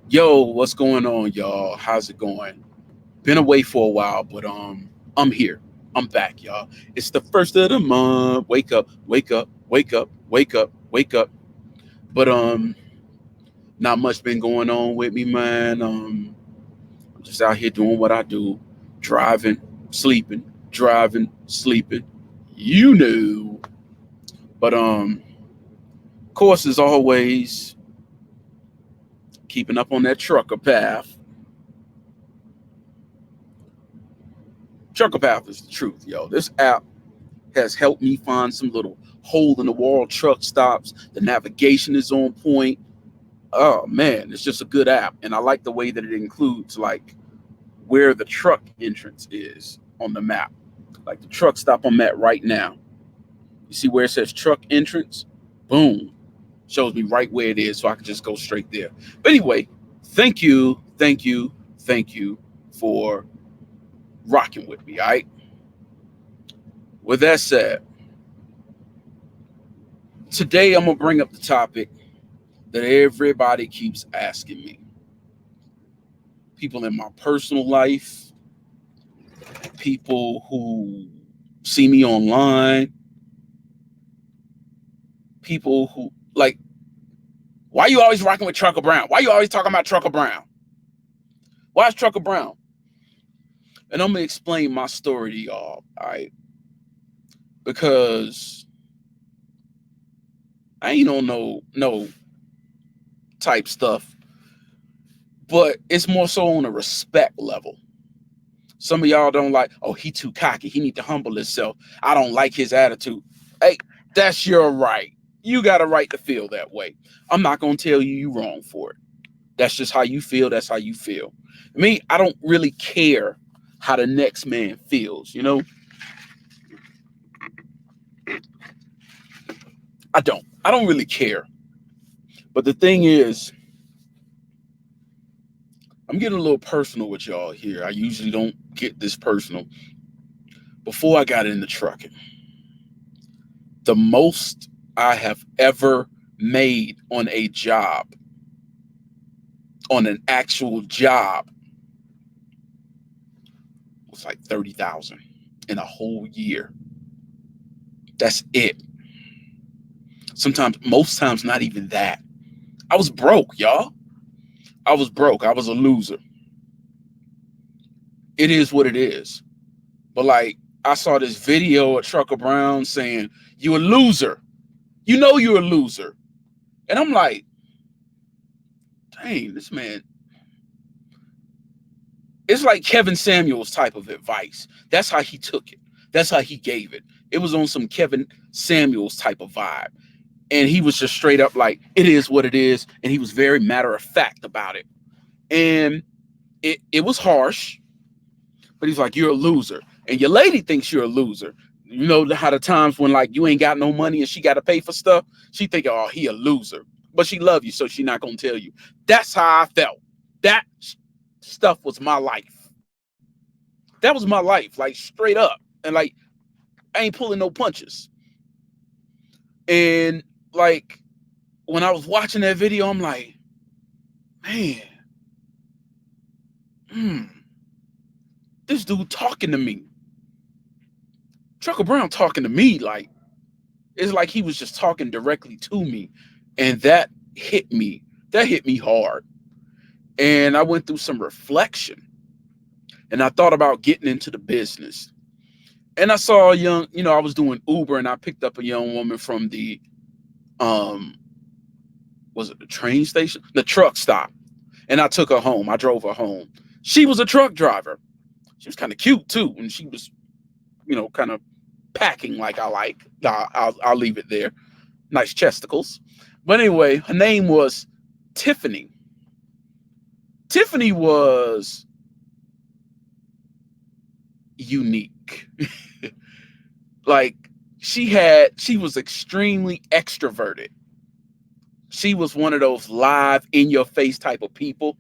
Yo, what's going on, y'all? How's it going? Been away for a while, but I'm here. I'm back, y'all. It's the first of the month. Wake up, wake up, wake up, wake up, wake up. But not much been going on with me, man. I'm just out here doing what I do, driving, sleeping, driving, sleeping. You know. But of course, as always, keeping up on that trucker path. Trucker path is the truth, yo. This app has helped me find some little hole in the wall truck stops. The navigation is on point. Oh man, it's just a good app. And I like the way that it includes like where the truck entrance is on the map. Like the truck stop I'm at right now. You see where it says truck entrance? Boom. Shows me right where it is so I can just go straight there. But anyway, thank you, thank you, thank you for rocking with me, all right? With that said, today I'm gonna bring up the topic that everybody keeps asking me. People in my personal life, people who see me online, people who like, why you always rocking with Trucker Brown? Why you always talking about Trucker Brown? Why is Trucker Brown? And I'm gonna explain my story to y'all, all right? Because I ain't on no type stuff, but it's more so on a respect level. Some of y'all don't like, oh, he too cocky. He need to humble himself. I don't like his attitude. Hey, that's your right. You got a right to feel that way. I'm not going to tell you wrong for it. That's just how you feel. That's how you feel. Me, I don't really care how the next man feels, you know? I don't. I don't really care. But the thing is, I'm getting a little personal with y'all here. I usually don't get this personal. Before I got into trucking, the most I have ever made on a job, on an actual job, was like 30,000 in a whole year. That's it. Sometimes, most times, not even that. I was broke, y'all. I was broke. I was a loser. It is what it is. But like, I saw this video of Trucker Brown saying, "You a loser. You know you're a loser." And I'm like, dang, this man, it's like Kevin Samuels type of advice. That's how he took it. That's how he gave it. It was on some Kevin Samuels type of vibe. And he was just straight up like, it is what it is. And he was very matter of fact about it. And it was harsh, but he's like, you're a loser. And your lady thinks you're a loser. You know how the times when like you ain't got no money and she got to pay for stuff, she think, oh, he a loser. But she love you, so she not gonna tell you. That's how I felt. That stuff was my life. That was my life, like straight up. And like I ain't pulling no punches. And like when I was watching that video, I'm like, man, hmm, this dude talking to me. Trucker Brown talking to me, like it's like he was just talking directly to me. And that hit me. That hit me hard. And I went through some reflection and I thought about getting into the business. And I saw a young, I was doing Uber and I picked up a young woman from the um was it the train station? The truck stop. And I took her home. I drove her home. She was a truck driver. She was kind of cute too. And she was, kind of packing like I like. I'll leave it there. Nice chesticles. But anyway, her name was Tiffany. Tiffany was unique. Like she was extremely extroverted. She was one of those live in your face type of people.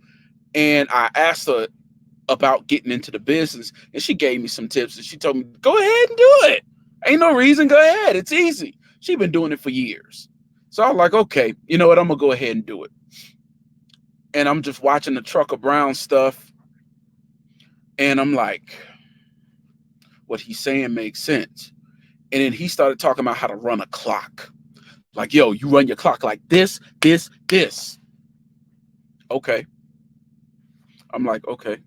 And I asked her about getting into the business and she gave me some tips and she told me, go ahead and do it. Ain't no reason. Go ahead. It's easy. She's been doing it for years. So I was like, okay, you know what? I'm going to go ahead and do it. and I'm just watching the Trucker Brown stuff, and I'm like, what he's saying makes sense. And then he started talking about how to run a clock. Like, yo, you run your clock like this, this, this. Okay. I'm like, okay.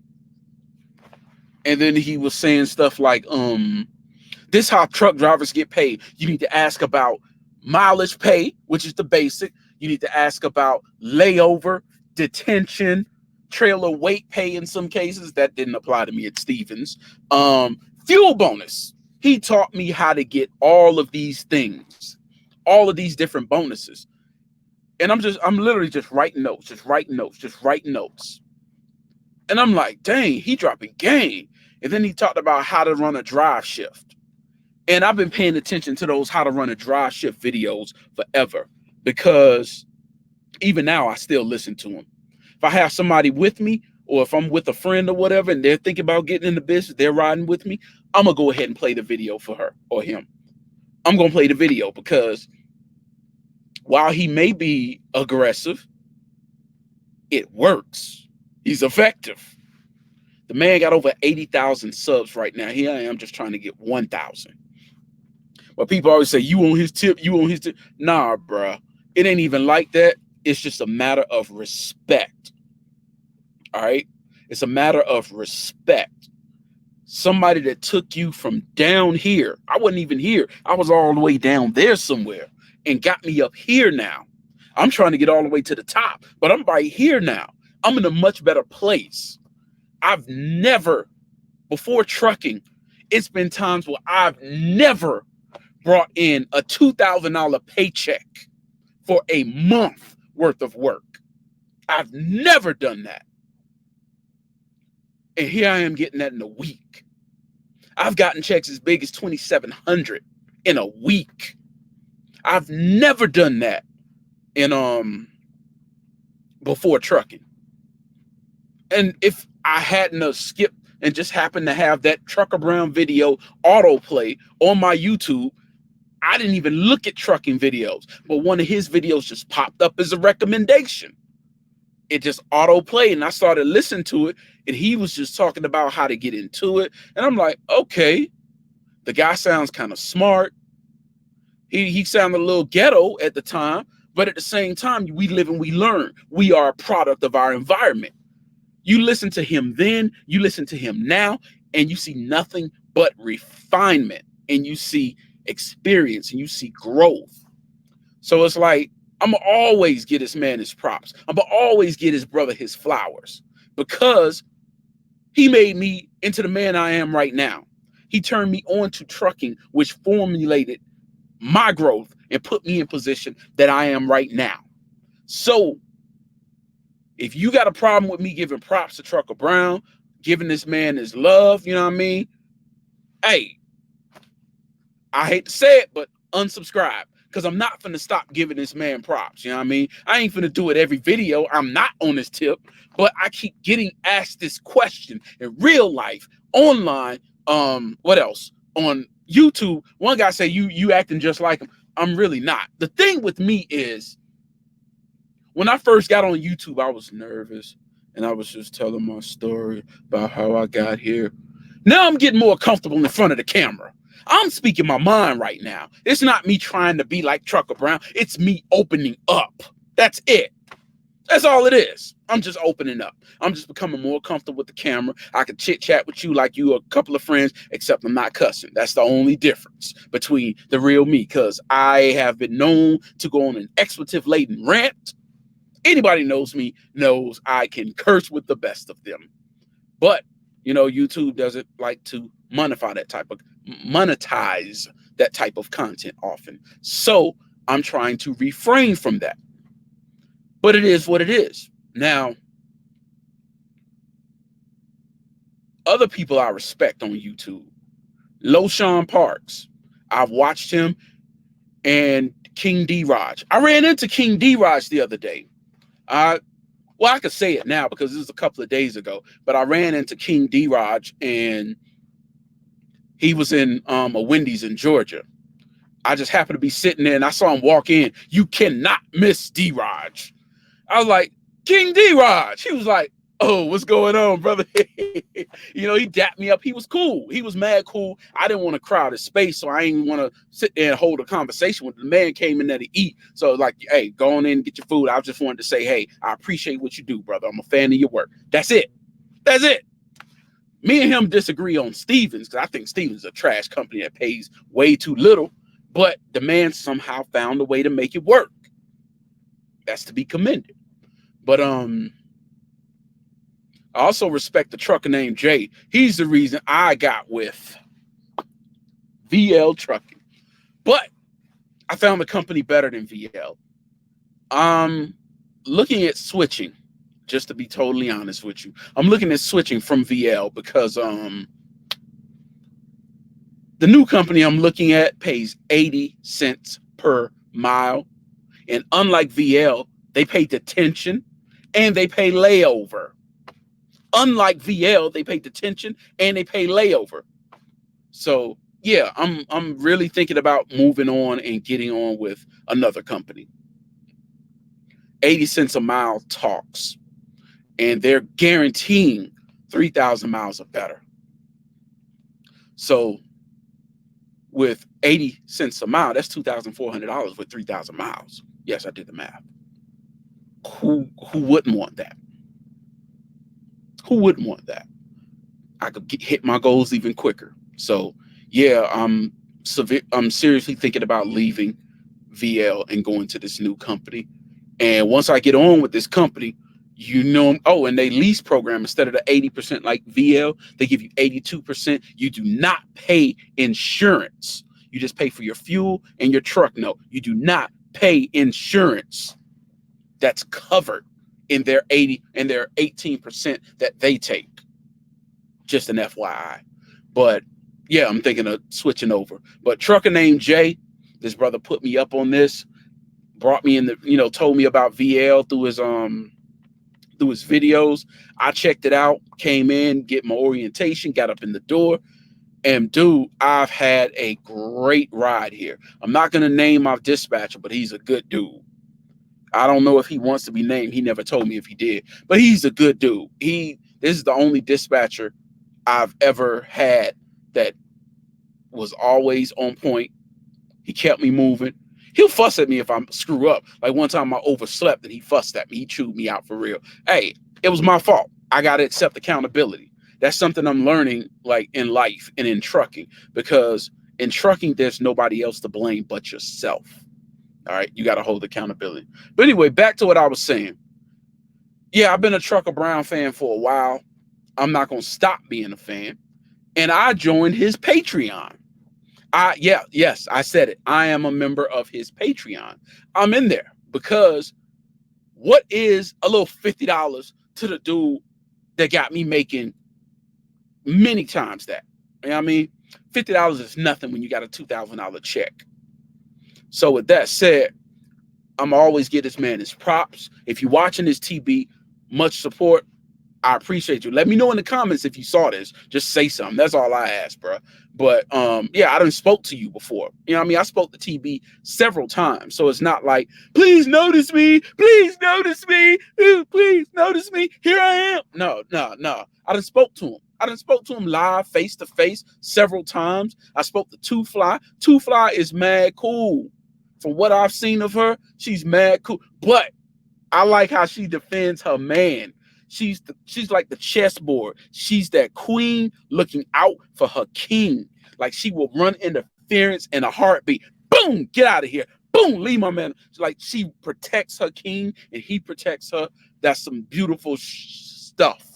And then he was saying stuff like, this how truck drivers get paid. You need to ask about mileage pay, which is the basic. You need to ask about layover, detention, trailer weight pay in some cases. That didn't apply to me at Stevens. Fuel bonus. He taught me how to get all of these things, all of these different bonuses. And I'm literally just writing notes, just writing notes, just writing notes. And I'm like, dang, he dropping game. And then he talked about how to run a drive shift. And I've been paying attention to those how to run a drive shift videos forever, because even now I still listen to them. If I have somebody with me, or if I'm with a friend or whatever, and they're thinking about getting in the business, they're riding with me, I'm going to go ahead and play the video for her or him. I'm going to play the video, because while he may be aggressive, it works. He's effective. The man got over 80,000 subs right now. Here I am just trying to get 1,000. But people always say, you on his tip, you on his tip. Nah, bruh. It ain't even like that. It's just a matter of respect. All right? It's a matter of respect. Somebody that took you from down here. I wasn't even here. I was all the way down there somewhere, and got me up here now. I'm trying to get all the way to the top, but I'm right here now. I'm in a much better place. I've never, before trucking, it's been times where I've never brought in a $2,000 paycheck for a month worth of work. I've never done that. And here I am getting that in a week. I've gotten checks as big as $2,700 in a week. I've never done that in before trucking. And if I hadn't have skipped and just happened to have that Trucker Brown video autoplay on my YouTube, I didn't even look at trucking videos, but one of his videos just popped up as a recommendation. It just autoplayed, and I started listening to it, and he was just talking about how to get into it. And I'm like, okay, the guy sounds kind of smart. He sounded a little ghetto at the time, but at the same time, we live and we learn. We are a product of our environment. You listen to him then, you listen to him now, and you see nothing but refinement, and you see experience, and you see growth. So it's like, I'm gonna always get this man his props. I'm gonna always get his brother his flowers, because he made me into the man I am right now. He turned me on to trucking, which formulated my growth and put me in position that I am right now. So if you got a problem with me giving props to Trucker Brown, giving this man his love, you know what I mean? Hey, I hate to say it, but unsubscribe, because I'm not finna stop giving this man props. You know what I mean? I ain't finna do it every video. I'm not on this tip, but I keep getting asked this question in real life, online. What else? On YouTube, one guy said, you acting just like him. I'm really not. The thing with me is, when I first got on YouTube, I was nervous, and I was just telling my story about how I got here. Now I'm getting more comfortable in front of the camera. I'm speaking my mind right now. It's not me trying to be like Trucker Brown. It's me opening up. That's it. That's all it is. I'm just opening up. I'm just becoming more comfortable with the camera. I can chit chat with you like you are a couple of friends, except I'm not cussing. That's the only difference between the real me, because I have been known to go on an expletive-laden rant. Anybody knows me knows I can curse with the best of them. But, you know, YouTube doesn't like to monetize that type of content often. So I'm trying to refrain from that. But it is what it is. Now, other people I respect on YouTube, LoShawn Parks. I've watched him, and King D-Raj. I ran into King D-Raj the other day. Well, I could say it now because this was a couple of days ago, but I ran into King D-Raj, and he was in a Wendy's in Georgia. I just happened to be sitting there, and I saw him walk in. You cannot miss D-Raj. I was like, King D-Rod. He was like, oh, what's going on, brother? He dapped me up. He was cool. He was mad cool. I didn't want to crowd his space, so I didn't want to sit there and hold a conversation with the man. Came in there to eat. So like, hey, go on in and get your food. I just wanted to say, hey, I appreciate what you do, brother. I'm a fan of your work. That's it. That's it. Me and him disagree on Stevens, because I think Stevens is a trash company that pays way too little, but the man somehow found a way to make it work. That's to be commended. But I also respect the trucker named Jay. He's the reason I got with VL Trucking. But I found the company better than VL. I'm looking at switching, just to be totally honest with you. I'm looking at switching from VL because the new company I'm looking at pays 80 cents per mile. And unlike VL, they pay detention and they pay layover. Unlike VL, they pay detention and they pay layover. So yeah, I'm really thinking about moving on and getting on with another company. 80 cents a mile talks, and they're guaranteeing 3,000 miles or better. So with 80 cents a mile, that's $2,400 with 3,000 miles. Yes, I did the math. Who wouldn't want that? Who wouldn't want that? I could hit my goals even quicker. So yeah, I'm seriously thinking about leaving VL and going to this new company. And once I get on with this company, and they lease program, instead of the 80% like VL, they give you 82%. You do not pay insurance. You just pay for your fuel and your truck note. You do not pay insurance. That's covered in their 80 and their 18% that they take. Just an FYI. But yeah, I'm thinking of switching over. But trucker named Jay, this brother put me up on this, brought me in the, told me about VL through his videos. I checked it out, came in, get my orientation, got up in the door. And dude, I've had a great ride here. I'm not going to name my dispatcher, but he's a good dude. I don't know if he wants to be named. He never told me if he did, but he's a good dude. This is the only dispatcher I've ever had that was always on point. He kept me moving. He'll fuss at me if I screw up. Like one time I overslept and he fussed at me. He chewed me out for real. Hey, it was my fault. I got to accept accountability. That's something I'm learning, like in life and in trucking, because in trucking, there's nobody else to blame but yourself. All right. You got to hold accountability. But anyway, back to what I was saying. Yeah, I've been a Trucker Brown fan for a while. I'm not going to stop being a fan. And I joined his Patreon. Yes, I said it. I am a member of his Patreon. I'm in there because what is a little $50 to the dude that got me making many times that? You know what I mean? $50 is nothing when you got a $2,000 check. So with that said, I'm always give this man his props. If you're watching this TB, much support. I appreciate you. Let me know in the comments if you saw this. Just say something. That's all I ask, bro. But yeah, I done spoke to you before. You know what I mean? I spoke to TB several times. So it's not like, please notice me. Please notice me. Please notice me. Here I am. No. I done spoke to him. I done spoke to him live, face to face several times. I spoke to Two Fly. Two Fly is mad cool. From what I've seen of her, she's mad cool. But I like how she defends her man. She's like the chessboard. She's that queen looking out for her king. Like she will run interference in a heartbeat. Boom, get out of here. Boom, leave my man. Like she protects her king and he protects her. That's some beautiful stuff.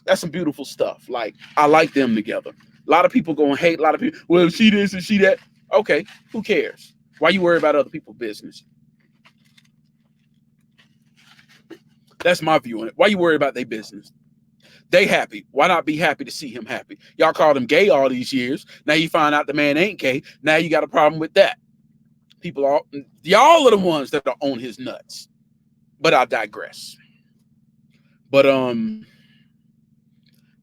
That's some beautiful stuff. Like I like them together. A lot of people gonna hate. A lot of people, well, she this and she that. Okay, who cares? Why you worry about other people's business? That's my view on it. Why you worry about their business? They happy. Why not be happy to see him happy? Y'all called him gay all these years. Now you find out the man ain't gay. Now you got a problem with that. Y'all are the ones that are on his nuts. But I digress. But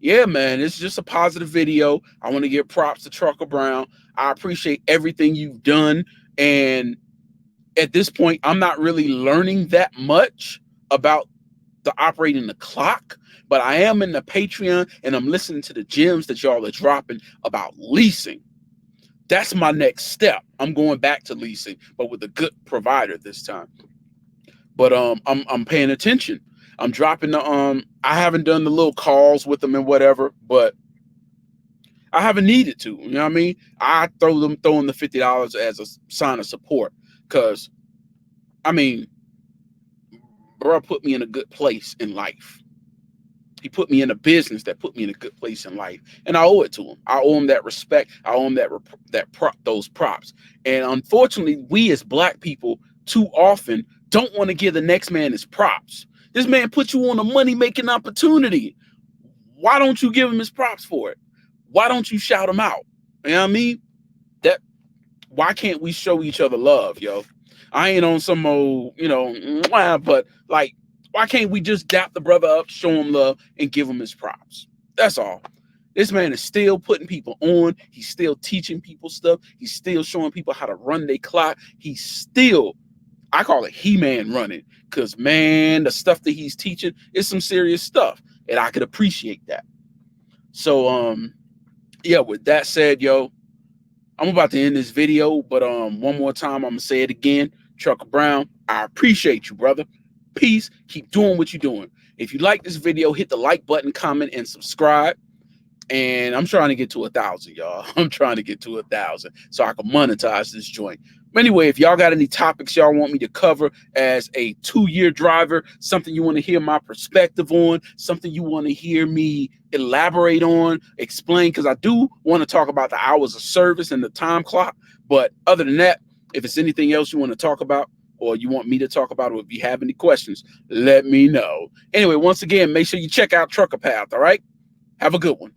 yeah, man, it's just a positive video. I want to give props to Trucker Brown. I appreciate everything you've done. And at this point, I'm not really learning that much about the operating the clock, but I am in the Patreon and I'm listening to the gems that y'all are dropping about leasing. That's my next step. I'm going back to leasing, but with a good provider this time. But I'm paying attention. I'm dropping the I haven't done the little calls with them and whatever, but I haven't needed to. You know what I mean? I throwing the $50 as a sign of support. Cause I mean, bro put me in a good place in life. He put me in a business that put me in a good place in life, and I owe it to him. I owe him that respect. I owe him those props. And unfortunately, we as black people too often don't want to give the next man his props. This man put you on a money making opportunity. Why don't you give him his props for it? Why don't you shout him out? You know what I mean? That why can't we show each other love, yo? I ain't on some old, but like, why can't we just dap the brother up, show him love, and give him his props? That's all. This man is still putting people on. He's still teaching people stuff. He's still showing people how to run their clock. He's still, I call it He-Man running, because man, the stuff that he's teaching is some serious stuff, and I could appreciate that. So, yeah, with that said, yo, I'm about to end this video, but one more time, I'm gonna say it again. Trucker Brown, I appreciate you, brother. Peace. Keep doing what you're doing. If you like this video, hit the like button, comment, and subscribe. And I'm trying to get to 1,000, y'all. I'm trying to get to 1,000 so I can monetize this joint. But anyway, if y'all got any topics y'all want me to cover as a 2-year driver, something you want to hear my perspective on, something you want to hear me elaborate on, explain, because I do want to talk about the hours of service and the time clock. But other than that, if it's anything else you want to talk about, or you want me to talk about, or if you have any questions, let me know. Anyway, once again, make sure you check out Trucker Path, all right? Have a good one.